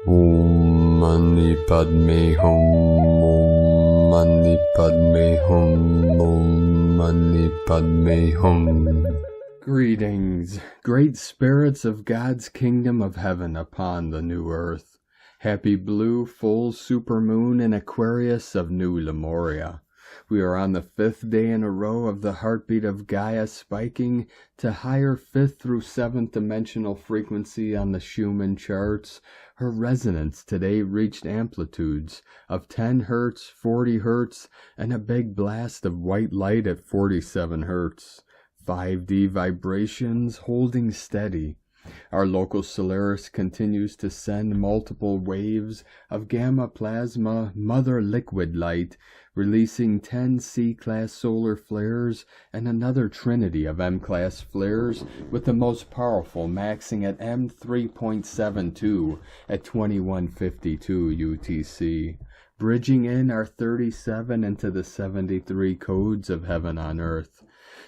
Om Mani Padme Hum, Om Mani Padme Hum, Om Mani Padme Hum. Greetings, great spirits of God's kingdom of heaven upon the new earth. Happy blue full supermoon in Aquarius of New Lemuria. We are on the 5th day in a row of the heartbeat of Gaia spiking to higher 5th through 7th dimensional frequency on the Schumann charts. Her resonance today reached amplitudes of 10 Hz, 40 Hz, and a big blast of white light at 47 Hz. 5D vibrations holding steady. Our local Solaris continues to send multiple waves of gamma plasma mother liquid light, releasing 10 C-class solar flares and another trinity of M-class flares, with the most powerful maxing at M3.72 at 2152 UTC, bridging in our 37 into the 73 codes of heaven on earth.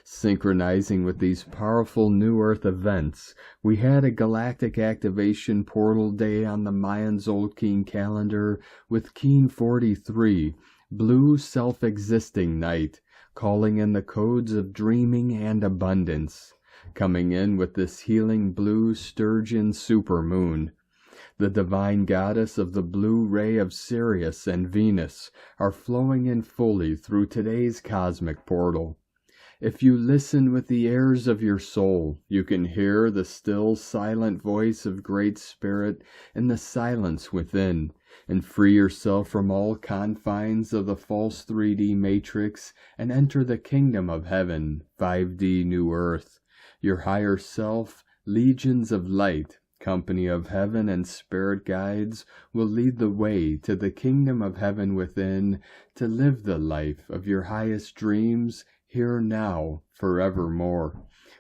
Synchronizing with these powerful New Earth events, we had a galactic activation portal day on the Mayan Zolkeen calendar with Keen 43, blue self-existing night, calling in the codes of dreaming and abundance, coming in with this healing blue sturgeon supermoon. The divine goddess of the blue ray of Sirius and Venus are flowing in fully through today's cosmic portal. If you listen with the ears of your soul, you can hear the still, silent voice of Great Spirit in the silence within, and free yourself from all confines of the false 3D matrix and enter the kingdom of heaven, 5D New Earth. Your higher self, legions of light, company of heaven and spirit guides will lead the way to the kingdom of heaven within, to live the life of your highest dreams, here now, forevermore.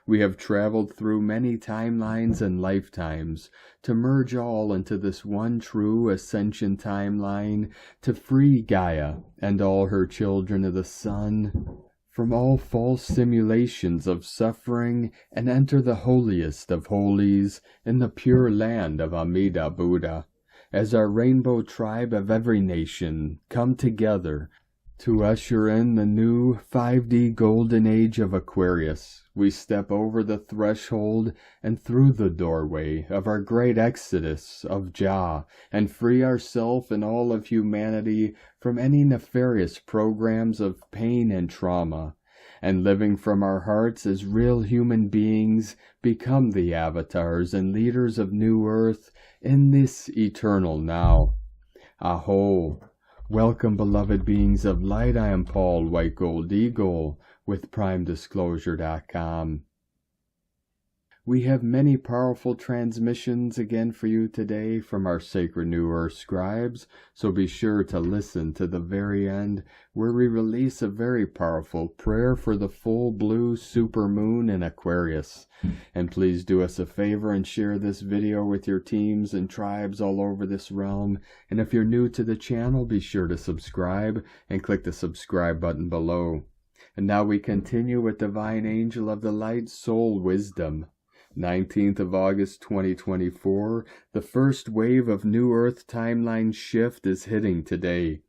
We have traveled through many timelines and lifetimes to merge all into this one true ascension timeline, to free Gaia and all her children of the sun from all false simulations of suffering and enter the holiest of holies in the pure land of Amida Buddha. As our rainbow tribe of every nation come together to usher in the new 5D golden age of Aquarius, we step over the threshold and through the doorway of our great exodus of Jah and free ourselves and all of humanity from any nefarious programs of pain and trauma, and living from our hearts as real human beings, become the avatars and leaders of New Earth in this eternal now. Aho! Welcome, beloved beings of light. I am Paul White Gold Eagle with PrimeDisclosure.com. We have many powerful transmissions again for you today from our sacred New Earth scribes, so be sure to listen to the very end, where we release a very powerful prayer for the full blue supermoon in Aquarius. And please do us a favor and share this video with your teams and tribes all over this realm. And if you're new to the channel, be sure to subscribe and click the subscribe button below. And now we continue with Divine Angel of the Light Soul Wisdom. 19th of August 2024, the first wave of New Earth timeline shift is hitting today.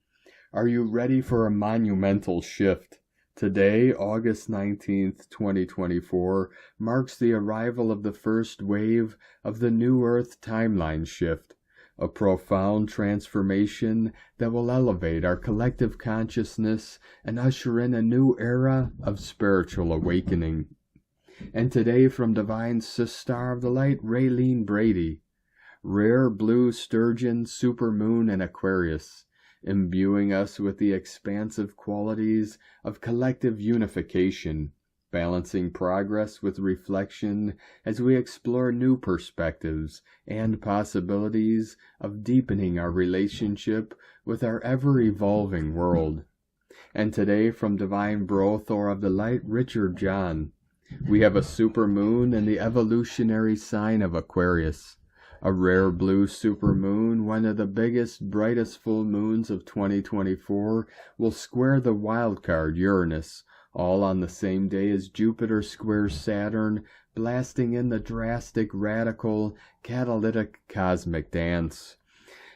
Are you ready for a monumental shift? Today, August 19th, 2024, marks the arrival of the first wave of the New Earth timeline shift, a profound transformation that will elevate our collective consciousness and usher in a new era of spiritual awakening. And today from Divine Sister of the Light, Raylene Brady, rare blue sturgeon supermoon in Aquarius, imbuing us with the expansive qualities of collective unification, balancing progress with reflection as we explore new perspectives and possibilities of deepening our relationship with our ever-evolving world. And today from Divine Brothor of the Light, Richard John, we have a supermoon in the evolutionary sign of Aquarius. A rare blue supermoon, one of the biggest, brightest full moons of 2024, will square the wildcard Uranus, all on the same day as Jupiter squares Saturn, blasting in the drastic, radical, catalytic cosmic dance.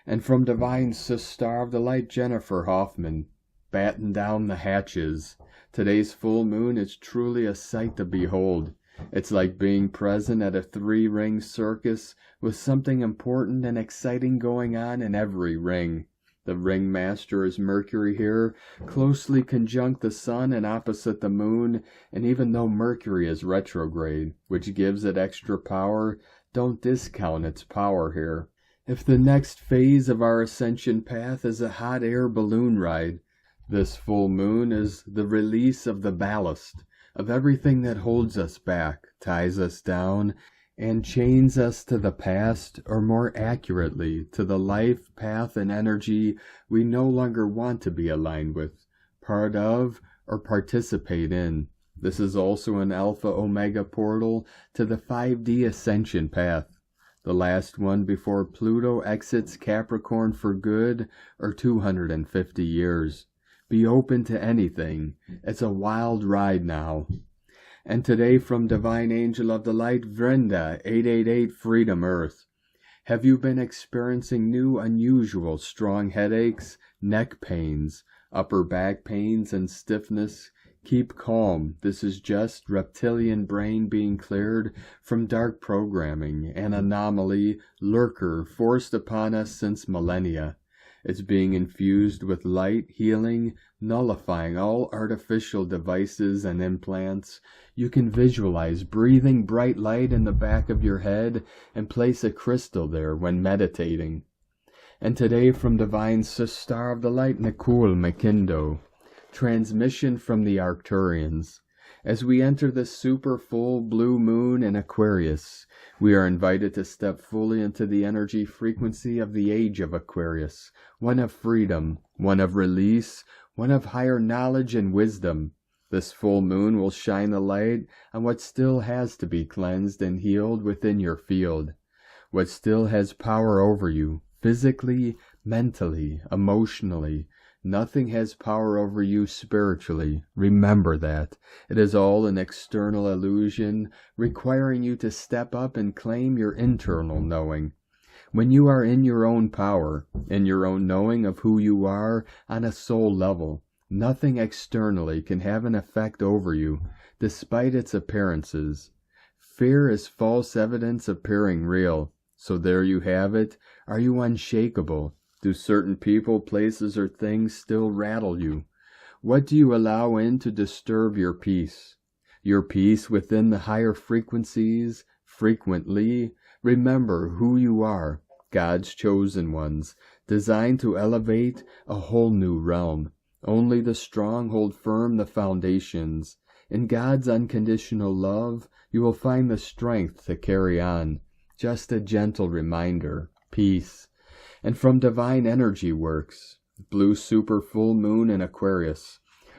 And from divine Star of the Light Jennifer Hoffman, batten down the hatches. Today's full moon is truly a sight to behold. It's like being present at a 3-ring circus with something important and exciting going on in every ring. The ringmaster is Mercury here, closely conjunct the sun and opposite the moon, and even though Mercury is retrograde, which gives it extra power, don't discount its power here. If the next phase of our ascension path is a hot air balloon ride, this full moon is the release of the ballast, of everything that holds us back, ties us down, and chains us to the past, or more accurately, to the life, path, and energy we no longer want to be aligned with, part of, or participate in. This is also an Alpha-Omega portal to the 5D ascension path, the last one before Pluto exits Capricorn for good, or 250 years. Be open to anything. It's a wild ride now. And today from Divine Angel of the Light, Vrenda, 888 Freedom Earth. Have you been experiencing new, unusual, strong headaches, neck pains, upper back pains, and stiffness? Keep calm. This is just reptilian brain being cleared from dark programming, an anomaly, lurker, forced upon us since millennia. It's being infused with light, healing, nullifying all artificial devices and implants. You can visualize breathing bright light in the back of your head and place a crystal there when meditating. And today from Divine Star of the Light, Nikul Makindo, transmission from the Arcturians. As we enter the super full blue moon in Aquarius, we are invited to step fully into the energy frequency of the age of Aquarius, one of freedom, one of release, one of higher knowledge and wisdom. This full moon will shine the light on what still has to be cleansed and healed within your field, what still has power over you, physically, mentally, emotionally. Nothing has power over you spiritually. Remember that. It is all an external illusion, requiring you to step up and claim your internal knowing. When you are in your own power, in your own knowing of who you are on a soul level, nothing externally can have an effect over you, despite its appearances. Fear is false evidence appearing real. So there you have it. Are you unshakable? Do certain people, places, or things still rattle you? What do you allow in to disturb your peace? Your peace within the higher frequencies, frequently. Remember who you are, God's chosen ones, designed to elevate a whole new realm. Only the strong hold firm the foundations. In God's unconditional love, you will find the strength to carry on. Just a gentle reminder. Peace. And from Divine Energy Works, blue super full moon in Aquarius.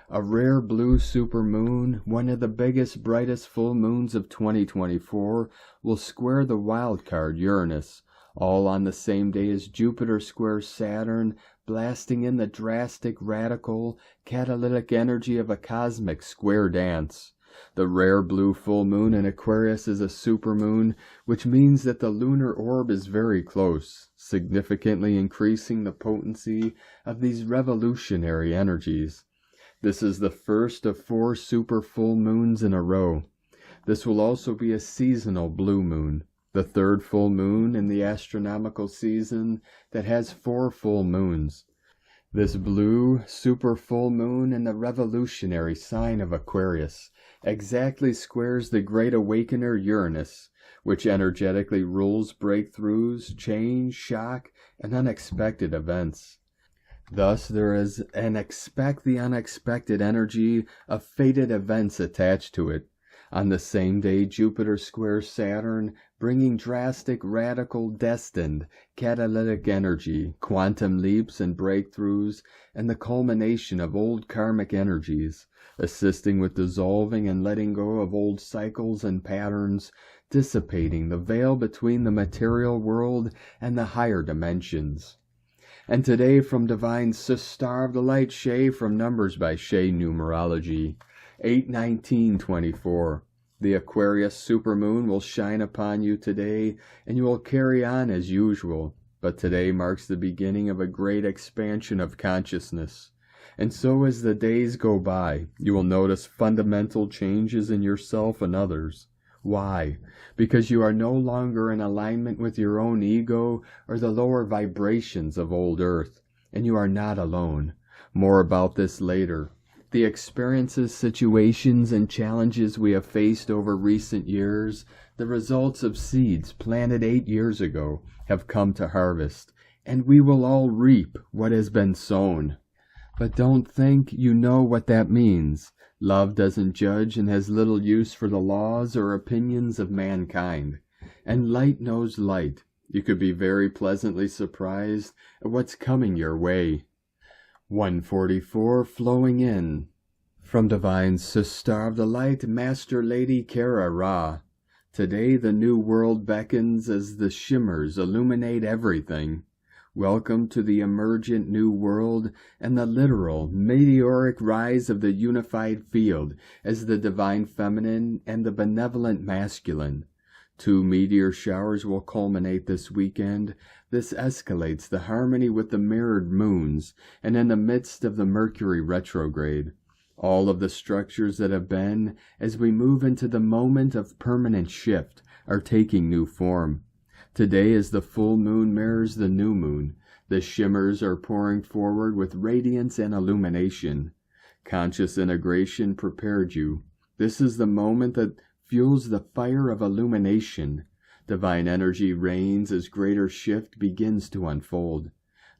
A rare blue super moon, one of the biggest, brightest full moons of 2024, will square the wild card Uranus, all on the same day as Jupiter squares Saturn, blasting in the drastic, radical, catalytic energy of a cosmic square dance. The rare blue full moon in Aquarius is a supermoon, which means that the lunar orb is very close, significantly increasing the potency of these revolutionary energies. This is the first of 4 super full moons in a row. This will also be a seasonal blue moon, the 3rd full moon in the astronomical season that has 4 full moons. This blue, super full moon in the revolutionary sign of Aquarius exactly squares the Great Awakener Uranus, which energetically rules breakthroughs, change, shock, and unexpected events. Thus, there is an expect the unexpected energy of fated events attached to it. On the same day, Jupiter squares Saturn, bringing drastic, radical, destined, catalytic energy, quantum leaps and breakthroughs, and the culmination of old karmic energies, assisting with dissolving and letting go of old cycles and patterns, dissipating the veil between the material world and the higher dimensions. And today from Divine Star of the Light, Shay from Numbers by Shay Numerology, 8/19/24. The Aquarius supermoon will shine upon you today, and you will carry on as usual. but today marks the beginning of a great expansion of consciousness. And so as the days go by, you will notice fundamental changes in yourself and others. Why? Because you are no longer in alignment with your own ego or the lower vibrations of old earth, and you are not alone. More about this later. The experiences, situations, and challenges we have faced over recent years, the results of seeds planted 8 years ago, have come to harvest, and we will all reap what has been sown. But don't think you know what that means. Love doesn't judge and has little use for the laws or opinions of mankind. And light knows light. You could be very pleasantly surprised at what's coming your way. 144 flowing in. From Divine Sister of the Light, Master Lady Kara. Today the new world beckons as the shimmers illuminate everything. Welcome to the emergent new world and the literal, meteoric rise of the unified field as the divine feminine and the benevolent masculine. 2 meteor showers will culminate this weekend. This escalates the harmony with the mirrored moons and in the midst of the Mercury retrograde. All of the structures that have been, as we move into the moment of permanent shift, are taking new form. Today as the full moon mirrors the new moon, the shimmers are pouring forward with radiance and illumination. Conscious integration prepared you. This is the moment that fuels the fire of illumination. Divine energy reigns as greater shift begins to unfold.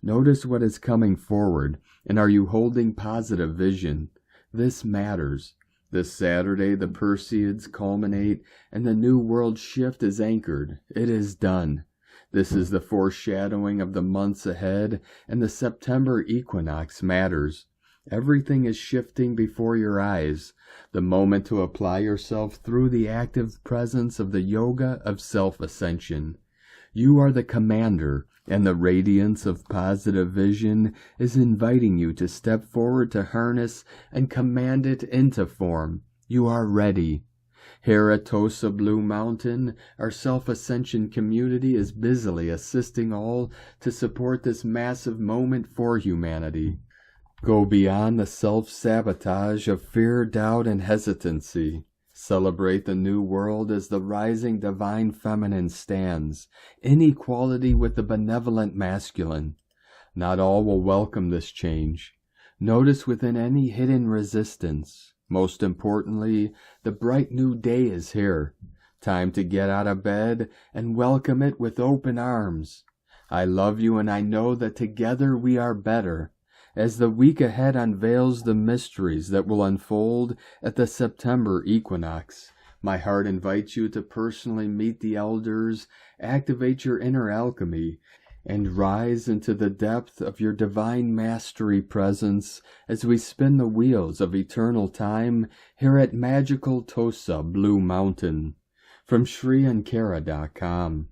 Notice what is coming forward, and are you holding positive vision? This matters. This Saturday the Perseids culminate and the new world shift is anchored. It is done. This is the foreshadowing of the months ahead, and the September equinox matters. Everything is shifting before your eyes. The moment to apply yourself through the active presence of the yoga of self-ascension. You are the commander, and the radiance of positive vision is inviting you to step forward to harness and command it into form. You are ready. Here at Tosa Blue Mountain, our self-ascension community is busily assisting all to support this massive moment for humanity. Go beyond the self-sabotage of fear, doubt, and hesitancy. Celebrate the new world as the rising divine feminine stands, in equality with the benevolent masculine. Not all will welcome this change. Notice within any hidden resistance. Most importantly, the bright new day is here. Time to get out of bed and welcome it with open arms. I love you and I know that together we are better. As the week ahead unveils the mysteries that will unfold at the September equinox, my heart invites you to personally meet the elders, activate your inner alchemy, and rise into the depth of your divine mastery presence as we spin the wheels of eternal time here at magical Tosa Blue Mountain. From ShriAnkara.com.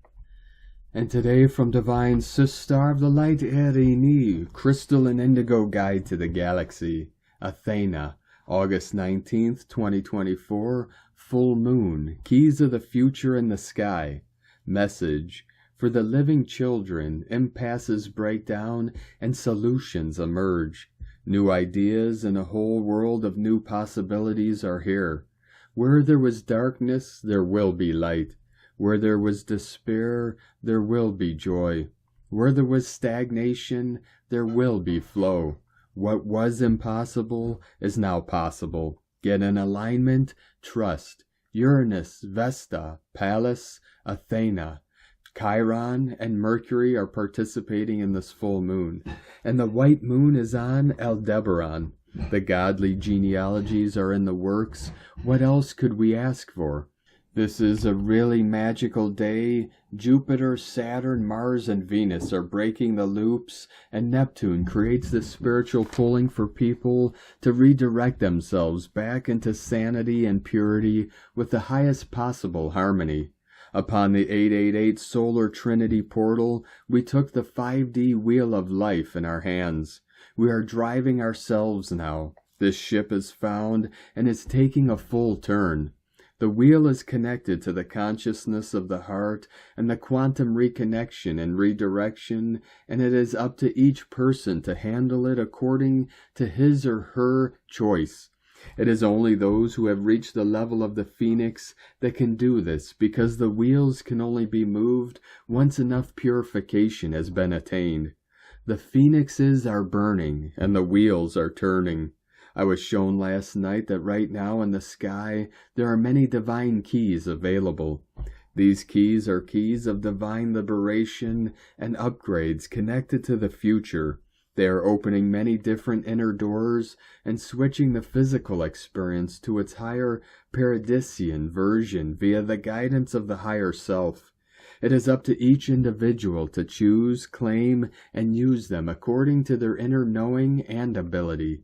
And today from Divine Sister of the Light Erini, Crystal and Indigo Guide to the Galaxy, Athena, August 19th, 2024, Full Moon, Keys of the Future in the Sky. Message: for the living children, impasses break down and solutions emerge. New ideas and a whole world of new possibilities are here. Where there was darkness, there will be light. Where there was despair, there will be joy. Where there was stagnation, there will be flow. What was impossible is now possible. Get in alignment, trust. Uranus, Vesta, Pallas, Athena, Chiron, and Mercury are participating in this full moon. And the white moon is on Aldebaran. The godly genealogies are in the works. What else could we ask for? This is a really magical day. Jupiter, Saturn, Mars, and Venus are breaking the loops, and Neptune creates the spiritual pulling for people to redirect themselves back into sanity and purity with the highest possible harmony. Upon the 888 solar Trinity portal, we took the 5D wheel of life in our hands. We are driving ourselves now. This ship is found and is taking a full turn. The wheel is connected to the consciousness of the heart and the quantum reconnection and redirection, and it is up to each person to handle it according to his or her choice. It is only those who have reached the level of the phoenix that can do this, because the wheels can only be moved once enough purification has been attained. The phoenixes are burning, and the wheels are turning. I was shown last night that right now in the sky there are many divine keys available. These keys are keys of divine liberation and upgrades connected to the future. They are opening many different inner doors and switching the physical experience to its higher paradisian version via the guidance of the higher self. It is up to each individual to choose, claim, and use them according to their inner knowing and ability.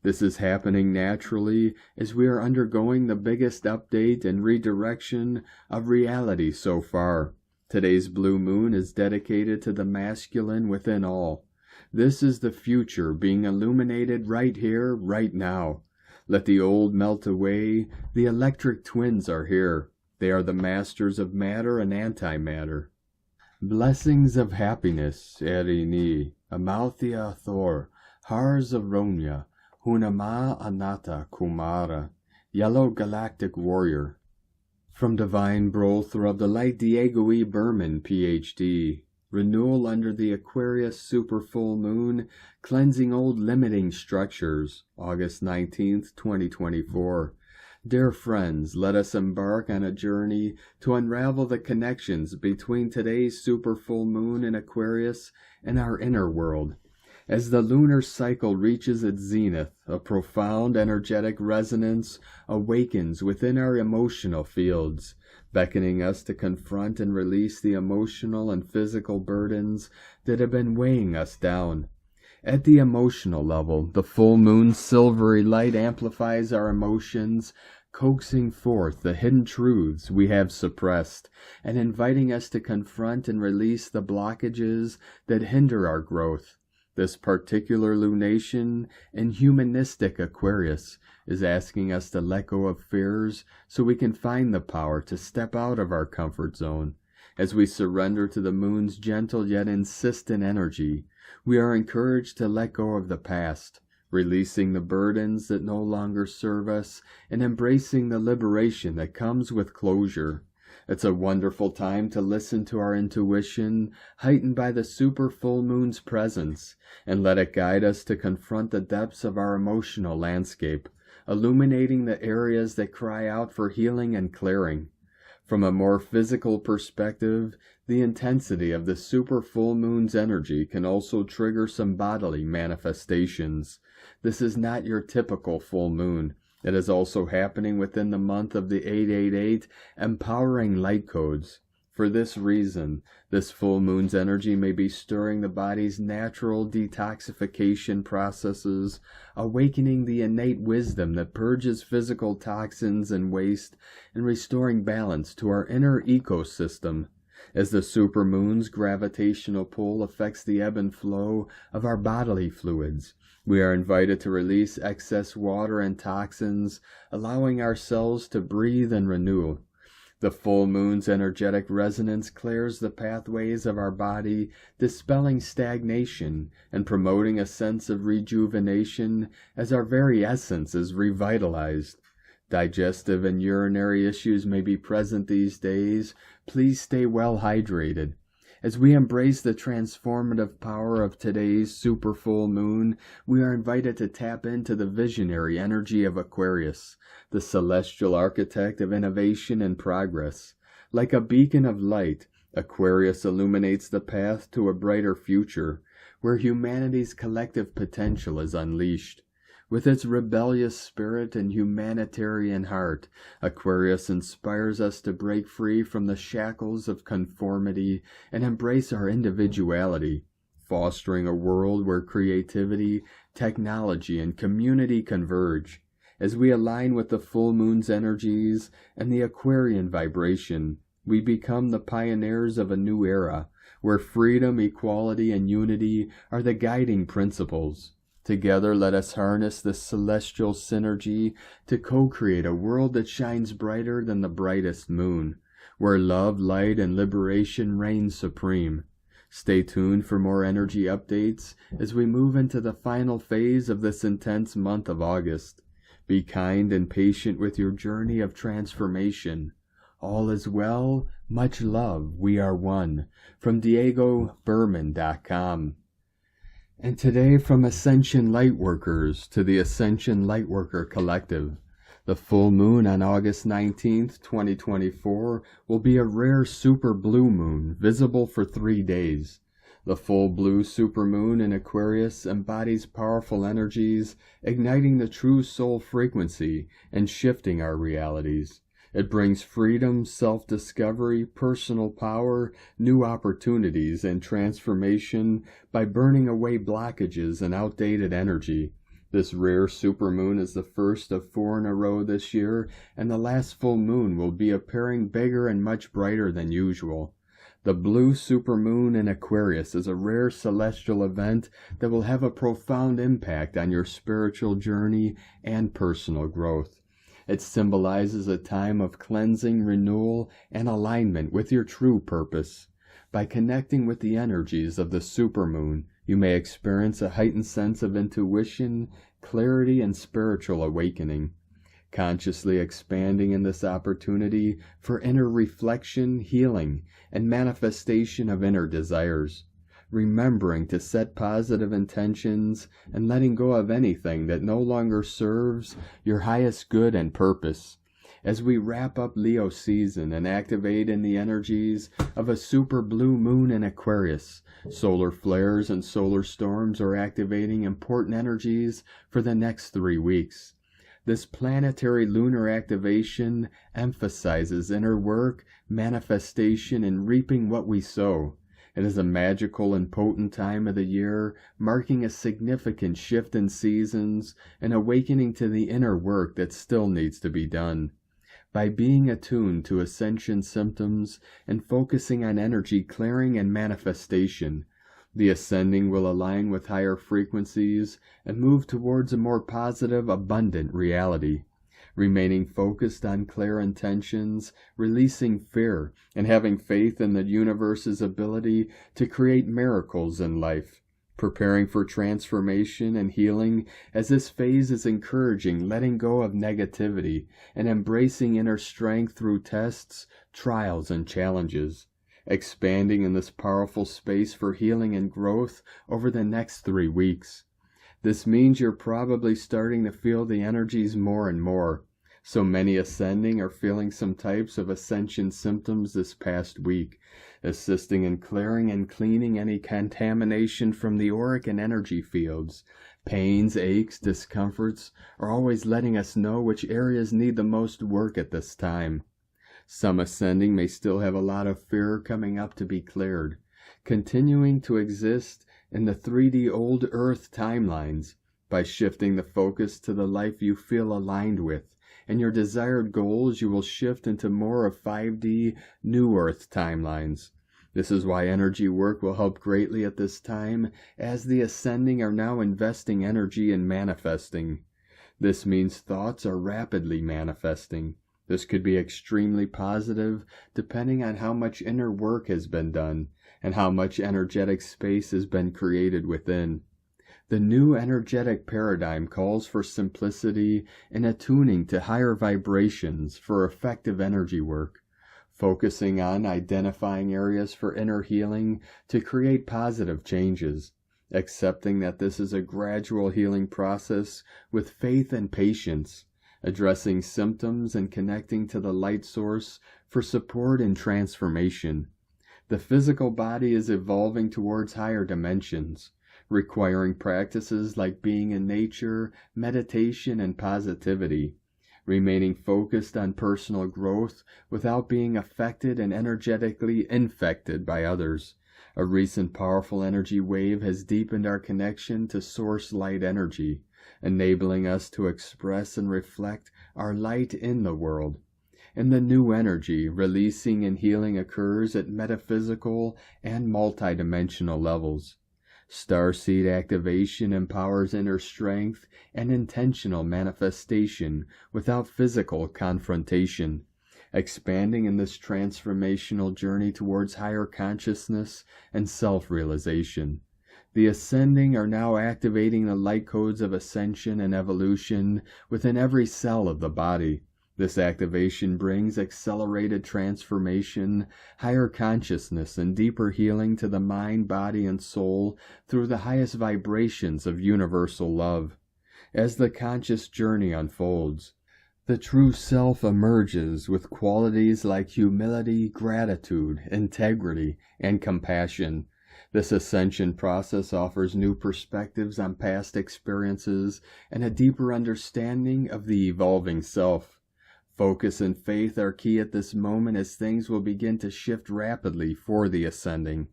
This is happening naturally as we are undergoing the biggest update and redirection of reality so far. Today's blue moon is dedicated to the masculine within all. This is the future being illuminated right here, right now. Let the old melt away. The electric twins are here. They are the masters of matter and antimatter. Blessings of happiness, Erini, Amalthea Thor, Hars of Ronya, Hunama Anata Kumara, Yellow Galactic Warrior. From Divine Brother of the Light Diego E. Berman, Ph.D. Renewal under the Aquarius super full moon, cleansing old limiting structures, August 19th, 2024. Dear friends, let us embark on a journey to unravel the connections between today's super full moon in Aquarius and our inner world. As the lunar cycle reaches its zenith, a profound energetic resonance awakens within our emotional fields, beckoning us to confront and release the emotional and physical burdens that have been weighing us down. At the emotional level, the full moon's silvery light amplifies our emotions, coaxing forth the hidden truths we have suppressed, and inviting us to confront and release the blockages that hinder our growth. This particular lunation in humanistic Aquarius is asking us to let go of fears so we can find the power to step out of our comfort zone. As we surrender to the moon's gentle yet insistent energy, we are encouraged to let go of the past, releasing the burdens that no longer serve us and embracing the liberation that comes with closure. It's a wonderful time to listen to our intuition, heightened by the super full moon's presence, and let it guide us to confront the depths of our emotional landscape, illuminating the areas that cry out for healing and clearing. From a more physical perspective, the intensity of the super full moon's energy can also trigger some bodily manifestations. This is not your typical full moon. It is also happening within the month of the 888 empowering light codes. For this reason, this full moon's energy may be stirring the body's natural detoxification processes, awakening the innate wisdom that purges physical toxins and waste, and restoring balance to our inner ecosystem. As the supermoon's gravitational pull affects the ebb and flow of our bodily fluids, we are invited to release excess water and toxins, allowing our cells to breathe and renew. The full moon's energetic resonance clears the pathways of our body, dispelling stagnation and promoting a sense of rejuvenation as our very essence is revitalized. Digestive and urinary issues may be present these days. Please stay well hydrated. As we embrace the transformative power of today's super full moon, we are invited to tap into the visionary energy of Aquarius, the celestial architect of innovation and progress. Like a beacon of light, Aquarius illuminates the path to a brighter future, where humanity's collective potential is unleashed. With its rebellious spirit and humanitarian heart, Aquarius inspires us to break free from the shackles of conformity and embrace our individuality, fostering a world where creativity, technology, and community converge. As we align with the full moon's energies and the Aquarian vibration, we become the pioneers of a new era, where freedom, equality, and unity are the guiding principles. Together, let us harness this celestial synergy to co-create a world that shines brighter than the brightest moon, where love, light, and liberation reign supreme. Stay tuned for more energy updates as we move into the final phase of this intense month of August. Be kind and patient with your journey of transformation. All is well. Much love. We are one. From DiegoBerman.com. And today, from Ascension Lightworkers to the Ascension Lightworker Collective. The full moon on August 19th, 2024 will be a rare super blue moon, visible for 3 days. The full blue supermoon in Aquarius embodies powerful energies, igniting the true soul frequency and shifting our realities. It brings freedom, self-discovery, personal power, new opportunities, and transformation by burning away blockages and outdated energy. This rare supermoon is the first of 4 in a row this year, and the last full moon will be appearing bigger and much brighter than usual. The blue supermoon in Aquarius is a rare celestial event that will have a profound impact on your spiritual journey and personal growth. It symbolizes a time of cleansing, renewal, and alignment with your true purpose. By connecting with the energies of the supermoon, you may experience a heightened sense of intuition, clarity, and spiritual awakening. Consciously expanding in this opportunity for inner reflection, healing, and manifestation of inner desires. Remembering to set positive intentions and letting go of anything that no longer serves your highest good and purpose. As we wrap up Leo season and activate in the energies of a super blue moon in Aquarius, solar flares and solar storms are activating important energies for the next 3 weeks. This planetary lunar activation emphasizes inner work, manifestation, and reaping what we sow. It is a magical and potent time of the year, marking a significant shift in seasons and awakening to the inner work that still needs to be done. By being attuned to ascension symptoms and focusing on energy clearing and manifestation, the ascending will align with higher frequencies and move towards a more positive, abundant reality. Remaining focused on clear intentions, releasing fear, and having faith in the universe's ability to create miracles in life. Preparing for transformation and healing, as this phase is encouraging letting go of negativity and embracing inner strength through tests, trials, and challenges. Expanding in this powerful space for healing and growth over the next 3 weeks. This means you're probably starting to feel the energies more and more. So many ascending are feeling some types of ascension symptoms this past week, assisting in clearing and cleaning any contamination from the auric and energy fields. Pains, aches, discomforts are always letting us know which areas need the most work at this time. Some ascending may still have a lot of fear coming up to be cleared, continuing to exist in the 3D old Earth timelines. By shifting the focus to the life you feel aligned with and your desired goals, you will shift into more of 5D New Earth timelines. This is why energy work will help greatly at this time, as the ascending are now investing energy in manifesting. This means thoughts are rapidly manifesting. This could be extremely positive, depending on how much inner work has been done and how much energetic space has been created within. The new energetic paradigm calls for simplicity and attuning to higher vibrations for effective energy work, focusing on identifying areas for inner healing to create positive changes, accepting that this is a gradual healing process with faith and patience, addressing symptoms and connecting to the light source for support and transformation. The physical body is evolving towards higher dimensions, requiring practices like being in nature, meditation, and positivity, remaining focused on personal growth without being affected and energetically infected by others. A recent powerful energy wave has deepened our connection to source light energy, enabling us to express and reflect our light in the world. In the new energy, releasing and healing occurs at metaphysical and multidimensional levels. Starseed activation empowers inner strength and intentional manifestation without physical confrontation. Expanding in this transformational journey towards higher consciousness and self-realization. The ascending are now activating the light codes of ascension and evolution within every cell of the body. This activation brings accelerated transformation, higher consciousness, and deeper healing to the mind, body, and soul through the highest vibrations of universal love. As the conscious journey unfolds, the true self emerges with qualities like humility, gratitude, integrity, and compassion. This ascension process offers new perspectives on past experiences and a deeper understanding of the evolving self. Focus and faith are key at this moment as things will begin to shift rapidly for the ascending.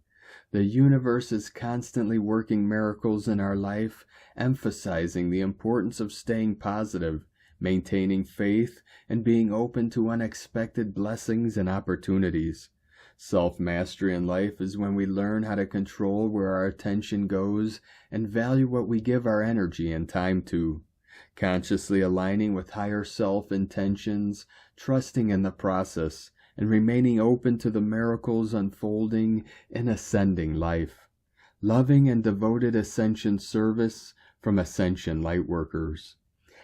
The universe is constantly working miracles in our life, emphasizing the importance of staying positive, maintaining faith, and being open to unexpected blessings and opportunities. Self-mastery in life is when we learn how to control where our attention goes and value what we give our energy and time to. Consciously aligning with higher self intentions, trusting in the process, and remaining open to the miracles unfolding in ascending life. Loving and devoted ascension service from Ascension Lightworkers.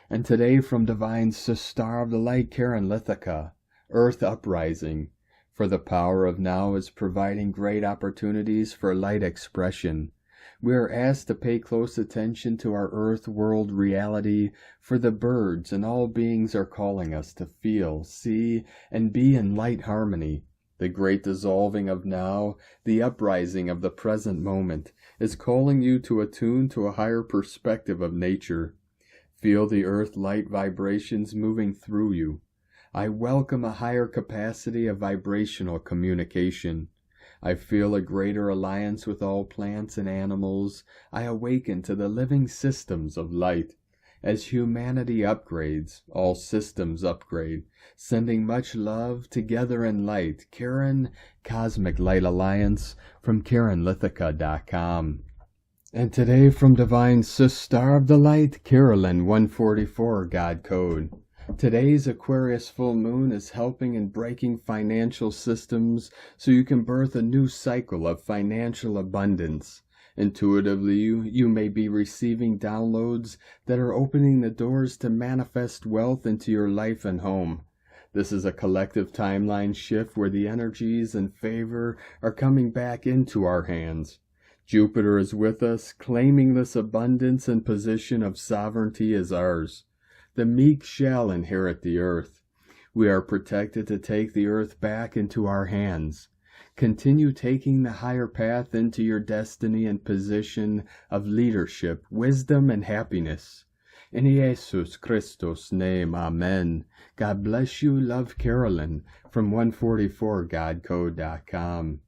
And today from Divine Star of the Light, Karen Lithica, Earth Uprising. For the power of now is providing great opportunities for light expression. We are asked to pay close attention to our earth world reality, for the birds and all beings are calling us to feel, see, and be in light harmony. The great dissolving of now, the uprising of the present moment, is calling you to attune to a higher perspective of nature. Feel the earth light vibrations moving through you. I welcome a higher capacity of vibrational communication. I feel a greater alliance with all plants and animals. I awaken to the living systems of light. As humanity upgrades, all systems upgrade, sending much love together in light. Karen, Cosmic Light Alliance, from KarenLithica.com. And today from Divine Star of the Light, Carolyn 144 God Code. Today's Aquarius full moon is helping in breaking financial systems so you can birth a new cycle of financial abundance. Intuitively, you may be receiving downloads that are opening the doors to manifest wealth into your life and home. This is a collective timeline shift where the energies and favor are coming back into our hands. Jupiter is with us, claiming this abundance and position of sovereignty as ours. The meek shall inherit the earth. We are protected to take the earth back into our hands. Continue taking the higher path into your destiny and position of leadership, wisdom, and happiness. In Jesus Christos' name, Amen. God bless you. Love, Carolyn, from 144godcode.com.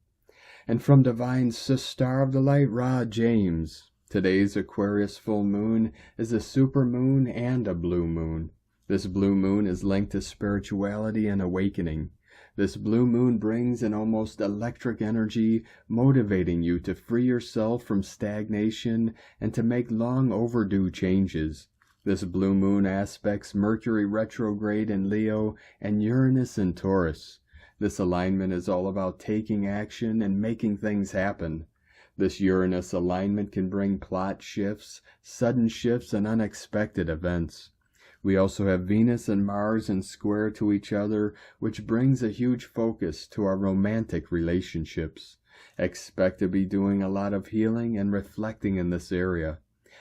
And from Divine Star of the Light, Ra James. Today's Aquarius full moon is a super moon and a blue moon. This blue moon is linked to spirituality and awakening. This blue moon brings an almost electric energy, motivating you to free yourself from stagnation and to make long overdue changes. This blue moon aspects Mercury retrograde in Leo and Uranus in Taurus. This alignment is all about taking action and making things happen. This Uranus alignment can bring plot shifts, sudden shifts, and unexpected events. We also have Venus and Mars in square to each other, which brings a huge focus to our romantic relationships. Expect to be doing a lot of healing and reflecting in this area.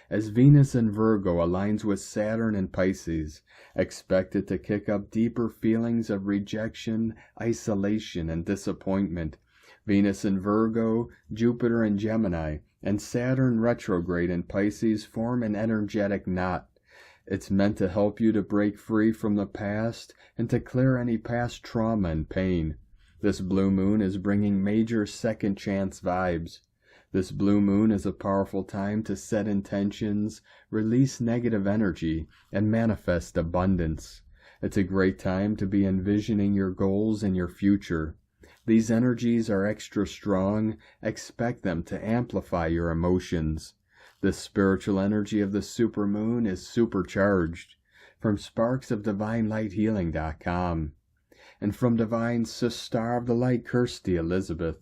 As Venus in Virgo aligns with Saturn in Pisces, expect it to kick up deeper feelings of rejection, isolation, and disappointment. Venus in Virgo, Jupiter in Gemini, and Saturn retrograde in Pisces form an energetic knot. It's meant to help you to break free from the past and to clear any past trauma and pain. This blue moon is bringing major second chance vibes. This blue moon is a powerful time to set intentions, release negative energy, and manifest abundance. It's a great time to be envisioning your goals and your future. These energies are extra strong. Expect them to amplify your emotions. The spiritual energy of the supermoon is supercharged. From sparksofdivinelighthealing.com. And from Divine Star of the Light, Kirsty Elizabeth.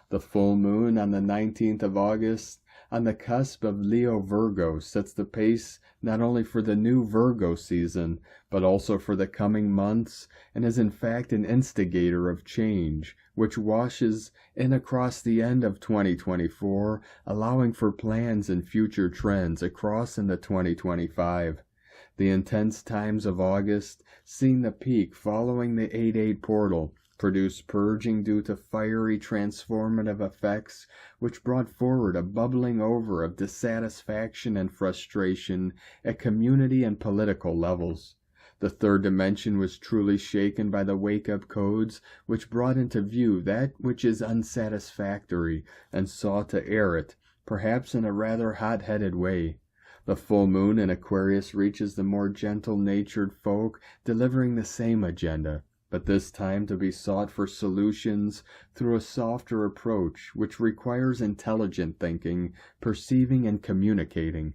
The full moon on the 19th of August, on the cusp of Leo Virgo, sets the pace not only for the new Virgo season, but also for the coming months, and is in fact an instigator of change, which washes in across the end of 2024, allowing for plans and future trends across into 2025. The intense times of August, seeing the peak following the 8-8 portal, produced purging due to fiery transformative effects, which brought forward a bubbling over of dissatisfaction and frustration at community and political levels. The third dimension was truly shaken by the wake-up codes, which brought into view that which is unsatisfactory and sought to air it, perhaps in a rather hot-headed way. The full moon in Aquarius reaches the more gentle-natured folk, delivering the same agenda, but this time to be sought for solutions through a softer approach, which requires intelligent thinking, perceiving, and communicating.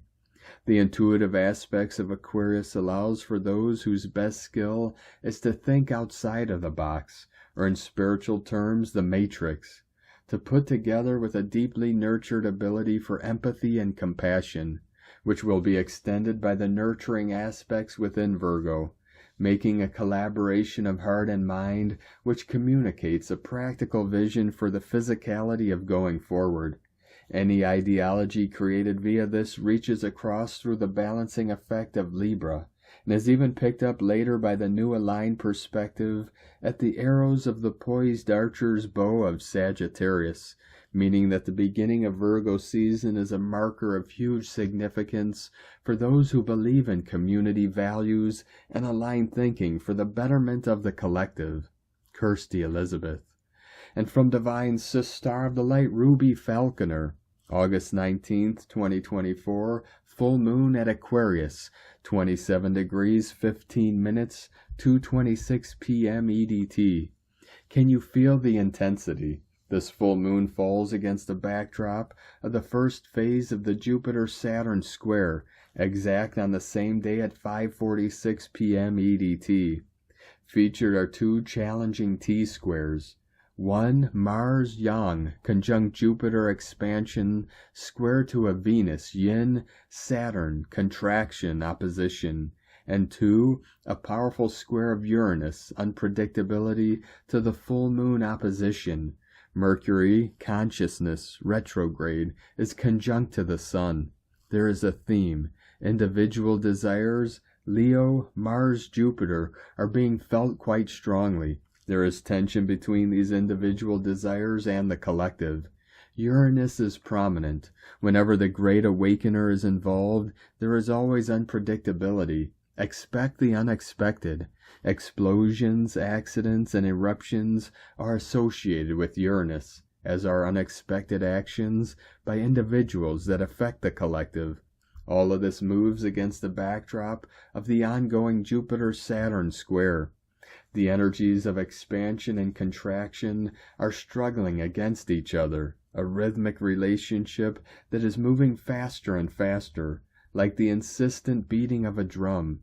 The intuitive aspects of Aquarius allows for those whose best skill is to think outside of the box, or in spiritual terms, the matrix, to put together with a deeply nurtured ability for empathy and compassion, which will be extended by the nurturing aspects within Virgo, making a collaboration of heart and mind which communicates a practical vision for the physicality of going forward. Any ideology created via this reaches across through the balancing effect of Libra, and is even picked up later by the new aligned perspective at the arrows of the poised archer's bow of Sagittarius, meaning that the beginning of Virgo season is a marker of huge significance for those who believe in community values and aligned thinking for the betterment of the collective. Kirsty Elizabeth. And from Divine Star of the Light, Ruby Falconer. August 19th, 2024, full moon at Aquarius, 27 degrees 15 minutes, 2:26 p.m. EDT. Can you feel the intensity? This full moon falls against the backdrop of the first phase of the Jupiter-Saturn square, exact on the same day at 5:46 p.m. EDT. Featured are two challenging T-squares. One, Mars Yang, conjunct Jupiter expansion, square to a Venus, Yin, Saturn, contraction, opposition. And two, a powerful square of Uranus, unpredictability, to the full moon opposition. Mercury, consciousness, retrograde, is conjunct to the Sun. There is a theme. Individual desires, Leo, Mars, Jupiter, are being felt quite strongly. There is tension between these individual desires and the collective. Uranus is prominent. Whenever the Great Awakener is involved, there is always unpredictability. Expect the unexpected. Explosions, accidents, and eruptions are associated with Uranus, as are unexpected actions by individuals that affect the collective. All of this moves against the backdrop of the ongoing Jupiter-Saturn square. The energies of expansion and contraction are struggling against each other, a rhythmic relationship that is moving faster and faster, like the insistent beating of a drum.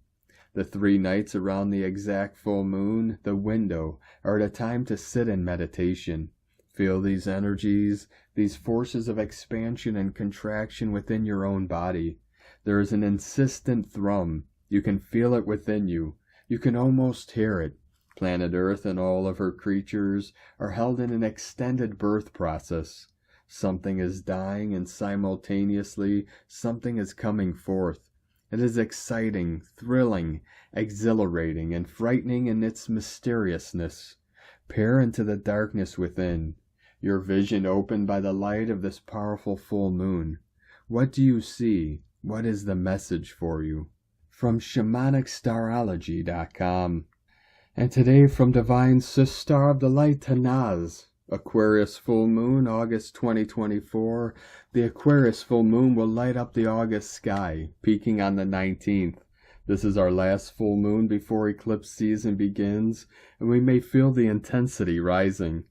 The 3 nights around the exact full moon, the window, are at a time to sit in meditation. Feel these energies, these forces of expansion and contraction within your own body. There is an insistent thrum. You can feel it within you. You can almost hear it. Planet Earth and all of her creatures are held in an extended birth process. Something is dying and simultaneously something is coming forth. It is exciting, thrilling, exhilarating, and frightening in its mysteriousness. Peer into the darkness within, your vision opened by the light of this powerful full moon. What do you see? What is the message for you? From ShamanicStarology.com. And today from Divine Star of the Light, Tanaz. Aquarius full moon, August 2024. The Aquarius full moon will light up the August sky, peaking on the 19th. This is our last full moon before eclipse season begins, and we may feel the intensity rising.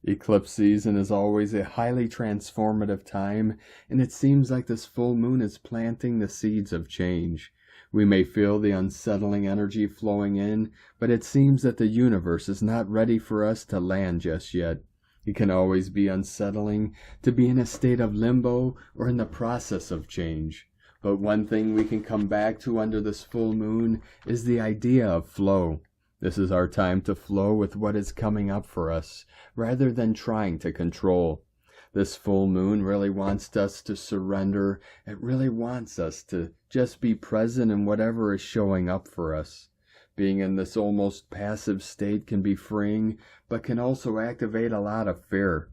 Eclipse season is always a highly transformative time, and it seems like this full moon is planting the seeds of change. We may feel the unsettling energy flowing in, but it seems that the universe is not ready for us to land just yet. It can always be unsettling to be in a state of limbo or in the process of change. But one thing we can come back to under this full moon is the idea of flow. This is our time to flow with what is coming up for us, rather than trying to control. This full moon really wants us to surrender. It really wants us to just be present in whatever is showing up for us. Being in this almost passive state can be freeing, but can also activate a lot of fear.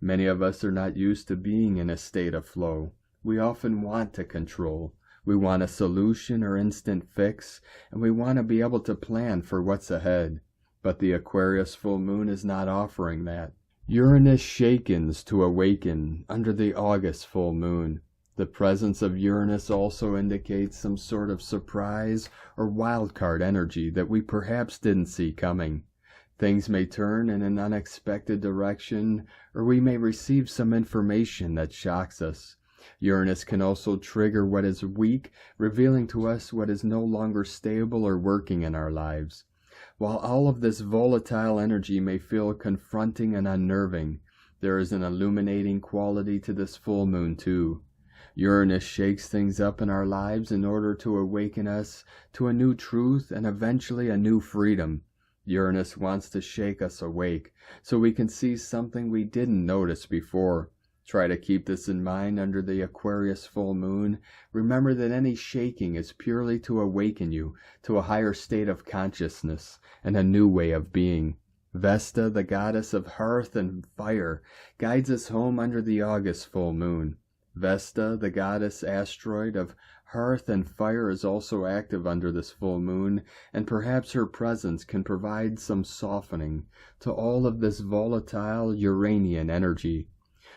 Many of us are not used to being in a state of flow. We often want to control. We want a solution or instant fix, and we want to be able to plan for what's ahead. But the Aquarius full moon is not offering that. Uranus shakens to awaken under the August full moon. The presence of Uranus also indicates some sort of surprise or wildcard energy that we perhaps didn't see coming. Things may turn in an unexpected direction, or we may receive some information that shocks us. Uranus can also trigger what is weak, revealing to us what is no longer stable or working in our lives. While all of this volatile energy may feel confronting and unnerving, there is an illuminating quality to this full moon too. Uranus shakes things up in our lives in order to awaken us to a new truth and eventually a new freedom. Uranus wants to shake us awake so we can see something we didn't notice before. Try to keep this in mind under the Aquarius full moon. Remember that any shaking is purely to awaken you to a higher state of consciousness and a new way of being. Vesta, the goddess of hearth and fire, guides us home under the August full moon. Vesta, the goddess asteroid of hearth and fire, is also active under this full moon, and perhaps her presence can provide some softening to all of this volatile Uranian energy.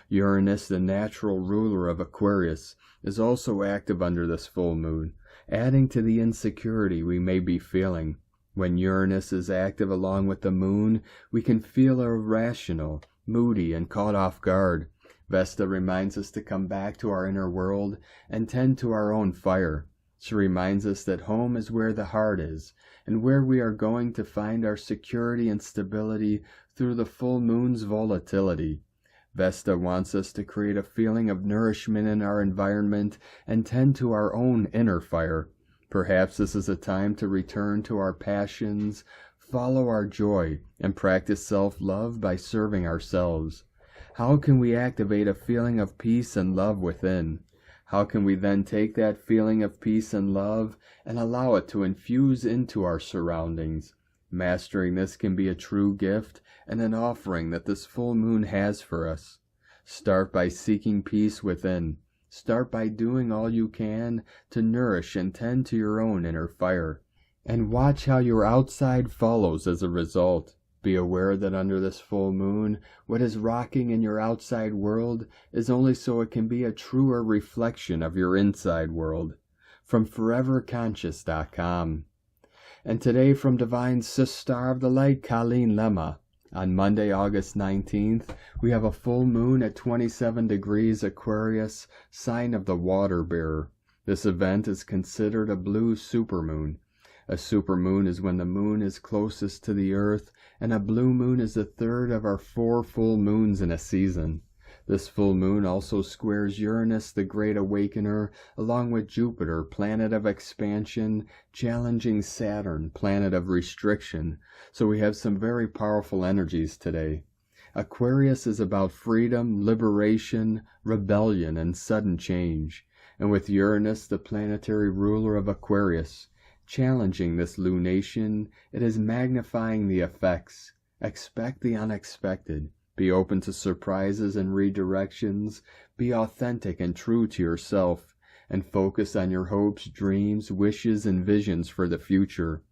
Uranus, the natural ruler of Aquarius, is also active under this full moon, adding to the insecurity we may be feeling. When Uranus is active along with the moon, we can feel irrational, moody, and caught off guard. Vesta reminds us to come back to our inner world and tend to our own fire. She reminds us that home is where the heart is, and where we are going to find our security and stability through the full moon's volatility. Vesta wants us to create a feeling of nourishment in our environment and tend to our own inner fire. Perhaps this is a time to return to our passions, follow our joy, and practice self-love by serving ourselves. How can we activate a feeling of peace and love within? How can we then take that feeling of peace and love and allow it to infuse into our surroundings? Mastering this can be a true gift and an offering that this full moon has for us. Start by seeking peace within. Start by doing all you can to nourish and tend to your own inner fire. And watch how your outside follows as a result. Be aware that under this full moon, what is rocking in your outside world is only so it can be a truer reflection of your inside world. From ForeverConscious.com. And today from Divine Sister of the Light, Colleen Lemma. On Monday, August 19th, we have a full moon at 27 degrees Aquarius, sign of the water bearer. This event is considered a blue supermoon. A supermoon is when the moon is closest to the earth, and a blue moon is the third of our 4 full moons in a season. This full moon also squares Uranus, the Great Awakener, along with Jupiter, planet of expansion, challenging Saturn, planet of restriction. So we have some very powerful energies today. Aquarius is about freedom, liberation, rebellion, and sudden change. And with Uranus, the planetary ruler of Aquarius, challenging this lunation, it is magnifying the effects. Expect the unexpected. Be open to surprises and redirections. Be authentic and true to yourself, and focus on your hopes, dreams, wishes, and visions for the future.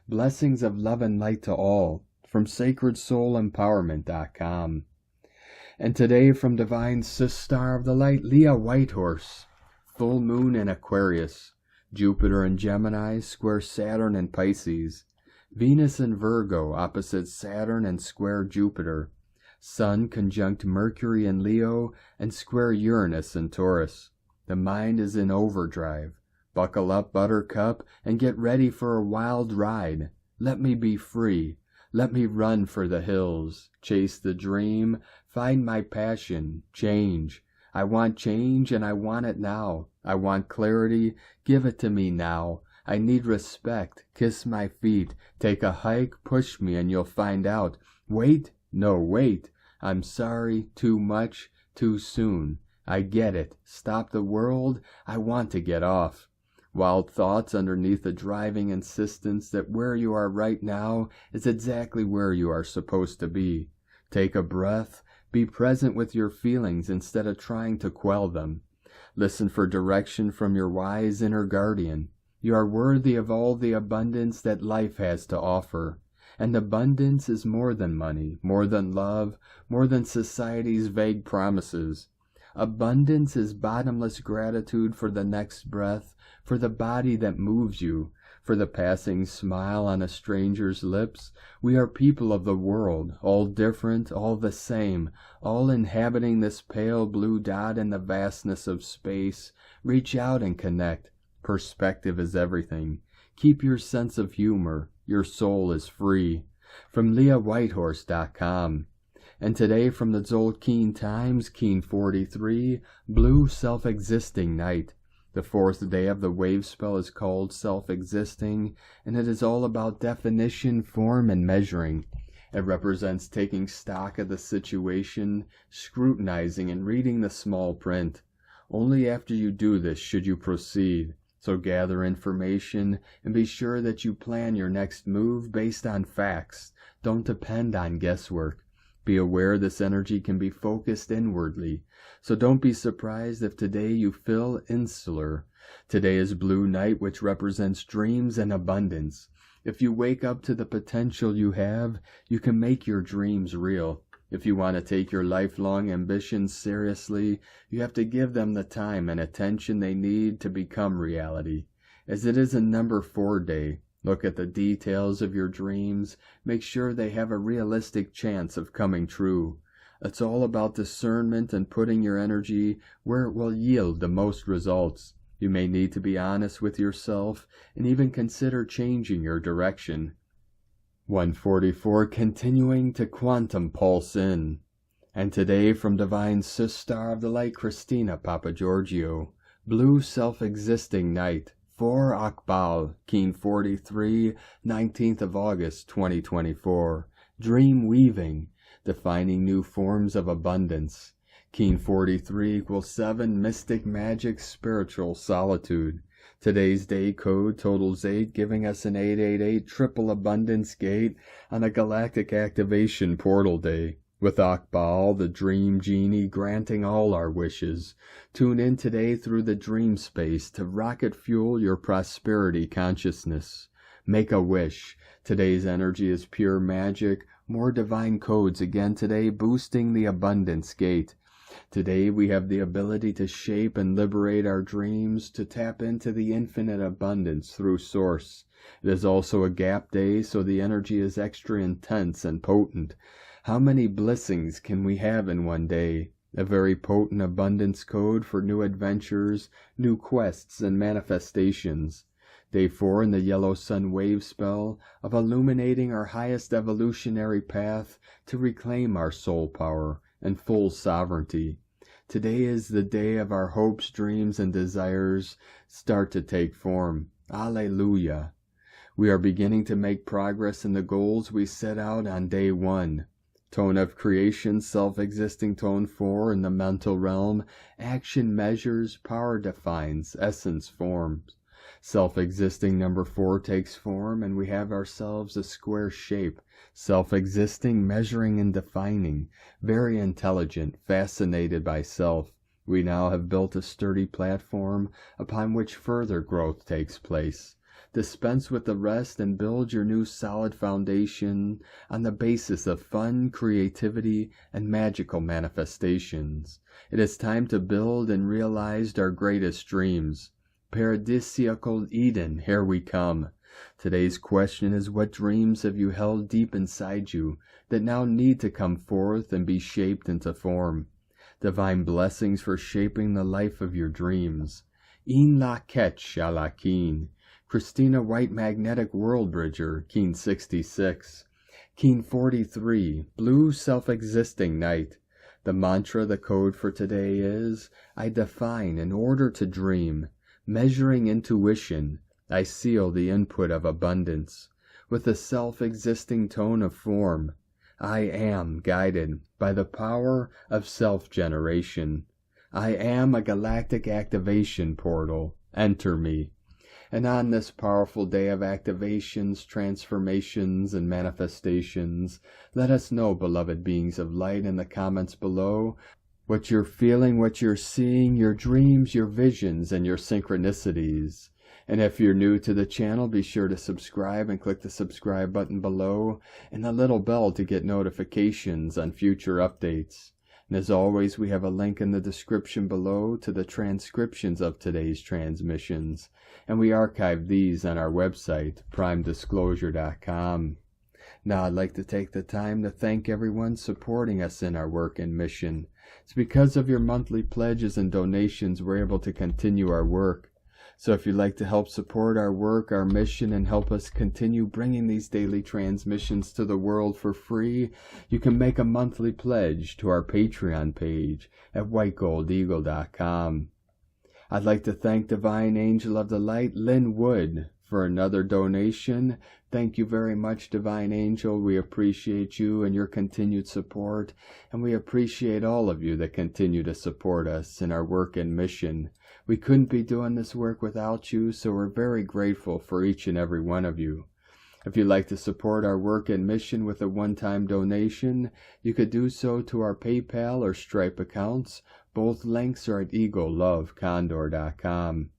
Blessings of love and light to all, from SacredSoulEmpowerment.com. And today from Divine Sister of the Light, Leah Whitehorse. Full moon in Aquarius. Jupiter in Gemini, square Saturn in Pisces. Venus in Virgo, opposite Saturn and square Jupiter. Sun conjunct Mercury in Leo and square Uranus in Taurus. The mind is in overdrive. Buckle up, buttercup, and get ready for a wild ride. Let me be free. Let me run for the hills, chase the dream, find my passion, change. I want change and I want it now. I want clarity, give it to me now. I need respect, kiss my feet, take a hike, push me and you'll find out. Wait, no wait, I'm sorry, too much, too soon. I get it, stop the world, I want to get off. Wild thoughts underneath the driving insistence that where you are right now is exactly where you are supposed to be. Take a breath, be present with your feelings instead of trying to quell them. Listen for direction from your wise inner guardian. You are worthy of all the abundance that life has to offer. And abundance is more than money, more than love, more than society's vague promises. Abundance is bottomless gratitude for the next breath, for the body that moves you, for the passing smile on a stranger's lips. We are people of the world, all different, all the same, all inhabiting this pale blue dot in the vastness of space. Reach out and connect. Perspective is everything. Keep your sense of humor. Your soul is free. From LeahWhitehorse.com. And today from the Tzolk'in Times, Keen 43, Blue Self-Existing Night. The fourth day of the wave spell is called Self-Existing, and it is all about definition, form, and measuring. It represents taking stock of the situation, scrutinizing and reading the small print. Only after you do this should you proceed. So gather information and be sure that you plan your next move based on facts. Don't depend on guesswork. Be aware this energy can be focused inwardly. So don't be surprised if today you feel insular. Today is Blue Night, which represents dreams and abundance. If you wake up to the potential you have, you can make your dreams real. If you want to take your lifelong ambitions seriously, you have to give them the time and attention they need to become reality. As it is a number 4 day, look at the details of your dreams, make sure they have a realistic chance of coming true. It's all about discernment and putting your energy where it will yield the most results. You may need to be honest with yourself and even consider changing your direction. 144, continuing to quantum pulse in. And today from Divine Sister of the Light, Christina Papagiorgio, Blue Self-Existing Night, 4 Akbal, Keen 43, 19th of August, 2024. Dream weaving, defining new forms of abundance. Keen 43 equals 7, mystic magic, spiritual solitude. Today's day code totals 8, giving us an 888 triple abundance gate on a galactic activation portal day. With Akbal, the dream genie, granting all our wishes. Tune in today through the dream space to rocket fuel your prosperity consciousness. Make a wish. Today's energy is pure magic. More divine codes again today, boosting the abundance gate. Today we have the ability to shape and liberate our dreams, to tap into the infinite abundance through Source. It is also a gap day, so the energy is extra intense and potent. How many blessings can we have in one day? A very potent abundance code for new adventures, new quests, and manifestations. Day 4 in the Yellow Sun Wave spell of illuminating our highest evolutionary path to reclaim our soul power and full sovereignty. Today is the day of our hopes, dreams, and desires start to take form. Alleluia. We are beginning to make progress in the goals we set out on day 1. Tone of creation, self-existing tone 4 in the mental realm. Action measures, power defines, essence forms. Self-existing number 4 takes form, and we have ourselves a square shape. Self-existing, measuring and defining, very intelligent, fascinated by self. We now have built a sturdy platform upon which further growth takes place. Dispense with the rest and build your new solid foundation on the basis of fun, creativity, and magical manifestations. It is time to build and realize our greatest dreams. Paradisiacal Eden, here we come. Today's question is, what dreams have you held deep inside you that now need to come forth and be shaped into form? Divine blessings for shaping the life of your dreams. In la ketch a la keen. Christina White Magnetic World Bridger, Keen 66. Keen 43, Blue Self-Existing Night. The mantra, the code for today is, I define in order to dream. Measuring intuition, I seal the input of abundance. With a self-existing tone of form, I am guided by the power of self-generation. I am a galactic activation portal. Enter me. And on this powerful day of activations, transformations, and manifestations, let us know, beloved beings of light, in the comments below, what you're feeling, what you're seeing, your dreams, your visions, and your synchronicities. And if you're new to the channel, be sure to subscribe and click the subscribe button below and the little bell to get notifications on future updates. And as always, we have a link in the description below to the transcriptions of today's transmissions, and we archive these on our website, primedisclosure.com. Now I'd like to take the time to thank everyone supporting us in our work and mission. It's because of your monthly pledges and donations we're able to continue our work. So if you'd like to help support our work, our mission, and help us continue bringing these daily transmissions to the world for free, you can make a monthly pledge to our Patreon page at whitegoldeagle.com. I'd like to thank Divine Angel of the Light, Lynn Wood, for another donation. Thank you very much, Divine Angel. We appreciate you and your continued support, and we appreciate all of you that continue to support us in our work and mission. We couldn't be doing this work without you, so we're very grateful for each and every one of you. If you'd like to support our work and mission with a one-time donation, you could do so to our PayPal or Stripe accounts. Both links are at eaglelovecondor.com.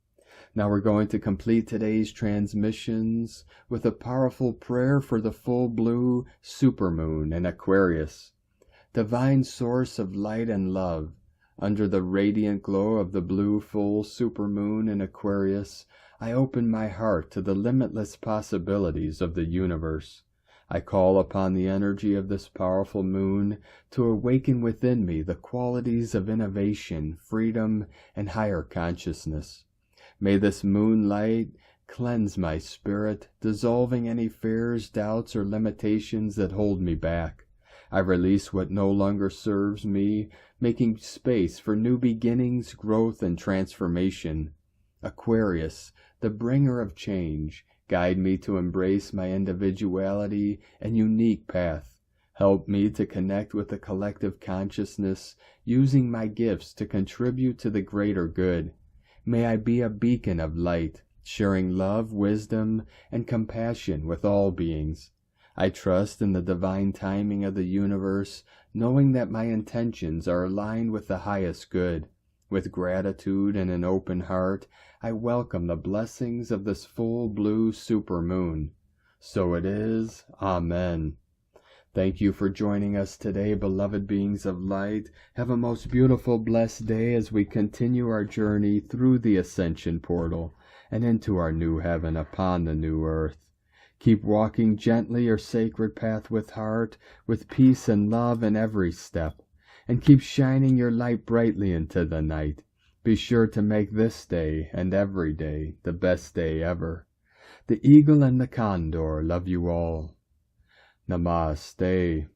Now we're going to complete today's transmissions with a powerful prayer for the full blue supermoon in Aquarius. Divine source of light and love, under the radiant glow of the blue full supermoon in Aquarius, I open my heart to the limitless possibilities of the universe. I call upon the energy of this powerful moon to awaken within me the qualities of innovation, freedom, and higher consciousness. May this moonlight cleanse my spirit, dissolving any fears, doubts, or limitations that hold me back. I release what no longer serves me, making space for new beginnings, growth, and transformation. Aquarius, the bringer of change, guide me to embrace my individuality and unique path. Help me to connect with the collective consciousness, using my gifts to contribute to the greater good. May I be a beacon of light, sharing love, wisdom, and compassion with all beings. I trust in the divine timing of the universe, knowing that my intentions are aligned with the highest good. With gratitude and an open heart, I welcome the blessings of this full blue supermoon. So it is. Amen. Thank you for joining us today, beloved beings of light. Have a most beautiful, blessed day as we continue our journey through the ascension portal and into our new heaven upon the new earth. Keep walking gently your sacred path with heart, with peace and love in every step, and keep shining your light brightly into the night. Be sure to make this day and every day the best day ever. The eagle and the condor love you all. Namaste.